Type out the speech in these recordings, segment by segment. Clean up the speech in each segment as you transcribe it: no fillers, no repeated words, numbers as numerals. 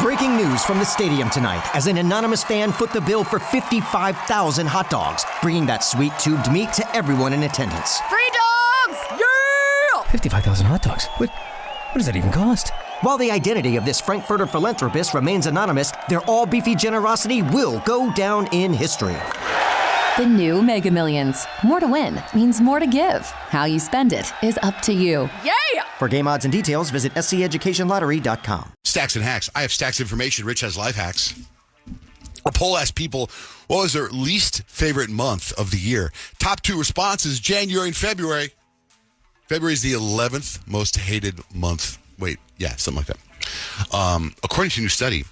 Breaking news from the stadium tonight as an anonymous fan foot the bill for 55,000 hot dogs, bringing that sweet tubed meat to everyone in attendance. Free dogs! Yeah! 55,000 hot dogs? What does that even cost? While the identity of this Frankfurter philanthropist remains anonymous, their all-beefy generosity will go down in history. The new Mega Millions. More to win means more to give. How you spend it is up to you. Yeah! For game odds and details, visit SCEducationLottery.com. Stacks and hacks. I have Stacks information. Rich has life hacks. A poll asked people, what was their least favorite month of the year? Top 2 responses, January and February. February is the 11th most hated month. Wait, yeah, something like that. According to a new study,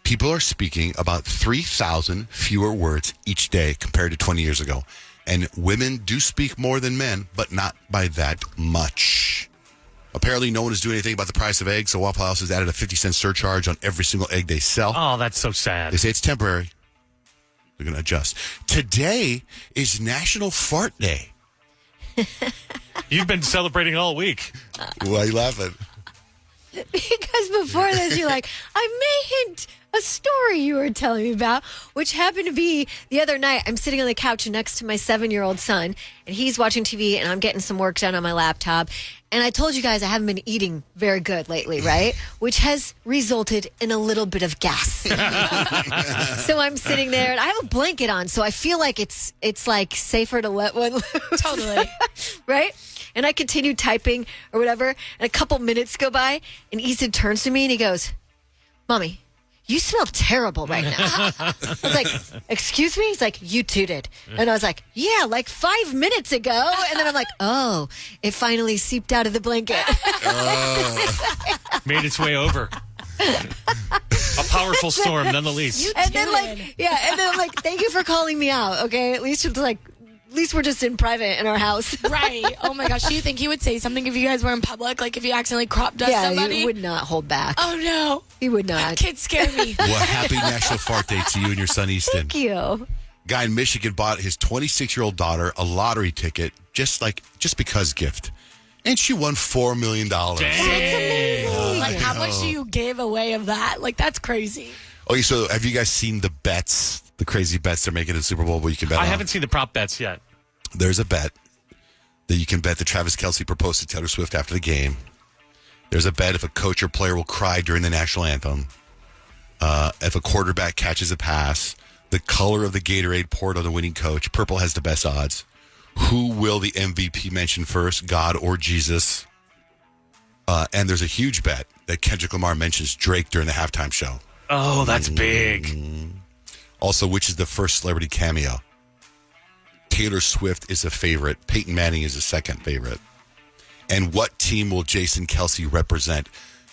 people are speaking about 3,000 fewer words each day compared to 20 years ago. And women do speak more than men, but not by that much. Apparently, no one is doing anything about the price of eggs, so Waffle House has added a 50-cent surcharge on every single egg they sell. Oh, that's so sad. They say it's temporary. They're going to adjust. Today is National Fart Day. You've been celebrating all week. Why are you laughing? Because before this, you're like, I may hint a story you were telling me about, which happened to be the other night. I'm sitting on the couch next to my 7-year-old son, and he's watching TV, and I'm getting some work done on my laptop. And I told you guys I haven't been eating very good lately, right? Which has resulted in a little bit of gas. So I'm sitting there, and I have a blanket on, so I feel like it's like safer to let one loose. Totally. Right? And I continue typing or whatever, and a couple minutes go by, and Ethan turns to me and he goes, Mommy, you smell terrible right now. I was like, excuse me? He's like, you too did. And I was like, yeah, like 5 minutes ago. And then I'm like, oh, it finally seeped out of the blanket. Made its way over. A powerful storm, none the least. And then I'm like, thank you for calling me out, okay? At least we're just in private in our house. Right. Oh my gosh. Do you think he would say something if you guys were in public? Like if you accidentally crop dust somebody? He would not hold back. Oh no. He would not. Kids scare me. Well, happy National Fart Day to you and your son, Easton. Thank you. Guy in Michigan bought his 26-year-old daughter a lottery ticket just because gift. And she won $4 million. That's amazing. Like how much do you give away of that? Like that's crazy. Okay, so have you guys seen the bets? The crazy bets they're making in the Super Bowl where you can bet I on? haven't seen the prop bets yet. There's a bet that you can bet that Travis Kelce proposed to Taylor Swift after the game. There's a bet if a coach or player will cry during the national anthem. If a quarterback catches a pass. The color of the Gatorade poured on the winning coach. Purple has the best odds. Who will the MVP mention first, God or Jesus? And there's a huge bet that Kendrick Lamar mentions Drake during the halftime show. Oh, that's big. Also, which is the first celebrity cameo? Taylor Swift is a favorite. Peyton Manning is a second favorite. And what team will Jason Kelce represent?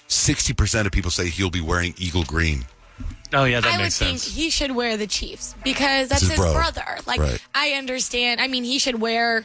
60% of people say he'll be wearing Eagle Green. Oh, yeah, that I would makes think sense. he should wear the Chiefs because that's his his bro. brother. Like, Right. I understand. I mean, he should wear,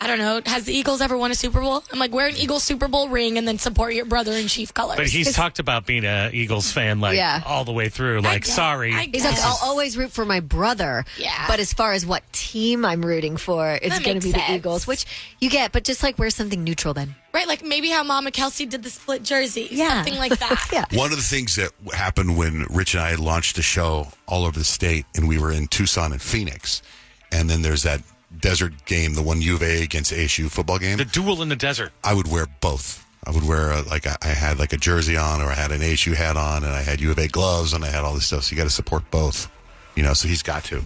I don't know, has the Eagles ever won a Super Bowl? I'm like, wear an Eagles Super Bowl ring and then support your brother in Chief colors. But he's talked about being a Eagles fan, all the way through. Like, sorry. He's like, I'll always root for my brother. Yeah. But as far as what team I'm rooting for, it's That going to be makes the sense. Eagles, which you get, but just like wear something neutral then. Right, like maybe how Mama Kelsey did the split jersey. Yeah. Something like that. Yeah. One of the things that happened when Rich and I had launched the show all over the state, and we were in Tucson and Phoenix, and then there's that desert game, the one U of A against ASU football game. The duel in the desert. I would wear both. I would wear I had like a jersey on, or I had an ASU hat on, and I had U of A gloves, and I had all this stuff. So you got to support both, So he's got to.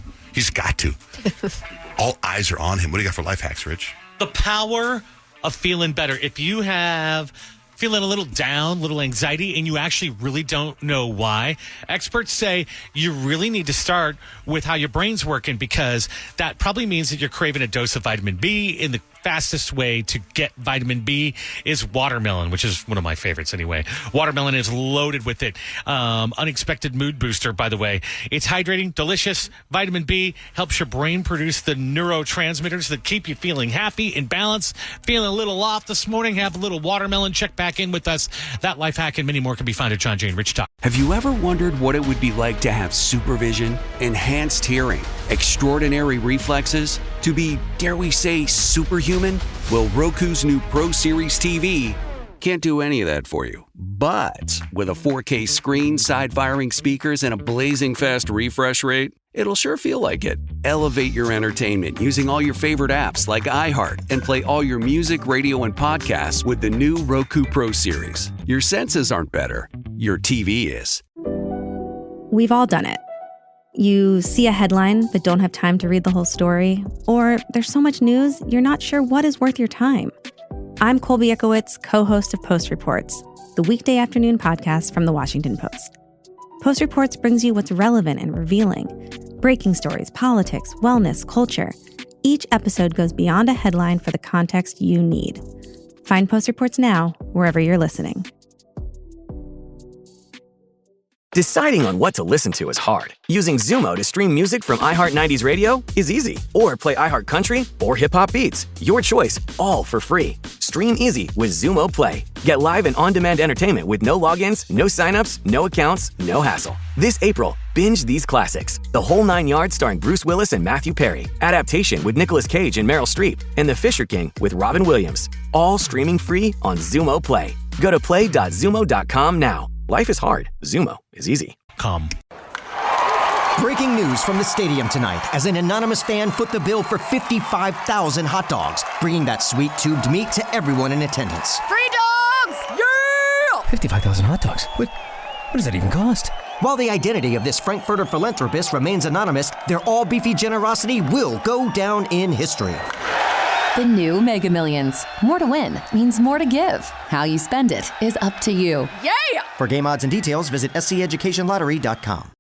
All eyes are on him. What do you got for life hacks, Rich? The power of feeling better. If you have feeling a little down, little anxiety, and you actually really don't know why, experts say you really need to start with how your brain's working, because that probably means that you're craving a dose of vitamin B. And the fastest way to get vitamin B is watermelon, which is one of my favorites anyway. Watermelon is loaded with it. Unexpected mood booster, by the way. It's hydrating, delicious. Vitamin B helps your brain produce the neurotransmitters that keep you feeling happy and balanced. Feeling a little off this morning? Have a little watermelon. Check back in with us. That life hack and many more can be found at John Jane Rich Talk. Have you ever wondered what it would be like to have supervision, enhanced hearing, extraordinary reflexes, to be, dare we say, superhuman? Well, Roku's new Pro Series TV can't do any of that for you. But with a 4K screen, side-firing speakers, and a blazing fast refresh rate, it'll sure feel like it. Elevate your entertainment using all your favorite apps like iHeart and play all your music, radio, and podcasts with the new Roku Pro Series. Your senses aren't better. Your TV is. We've all done it. You see a headline but don't have time to read the whole story, or there's so much news you're not sure what is worth your time. I'm Colby Ekowitz, co-host of Post Reports, the weekday afternoon podcast from The Washington Post. Post Reports brings you what's relevant and revealing. Breaking stories, politics, wellness, culture. Each episode goes beyond a headline for the context you need. Find Post Reports now, wherever you're listening. Deciding on what to listen to is hard. Using Zumo to stream music from iHeart 90s Radio is easy. Or play iHeart Country or Hip Hop Beats. Your choice, all for free. Stream easy with Zumo Play. Get live and on-demand entertainment with no logins, no signups, no accounts, no hassle. This April, binge these classics. The Whole Nine Yards starring Bruce Willis and Matthew Perry. Adaptation with Nicolas Cage and Meryl Streep. And The Fisher King with Robin Williams. All streaming free on Zumo Play. Go to play.zumo.com now. Life is hard. Zumo is easy. Come. Breaking news from the stadium tonight as an anonymous fan foot the bill for 55,000 hot dogs, bringing that sweet tubed meat to everyone in attendance. Free dogs! Yeah! 55,000 hot dogs? What does that even cost? While the identity of this Frankfurter philanthropist remains anonymous, their all-beefy generosity will go down in history. The new Mega Millions. More to win means more to give. How you spend it is up to you. Yeah! For game odds and details, visit sceducationlottery.com.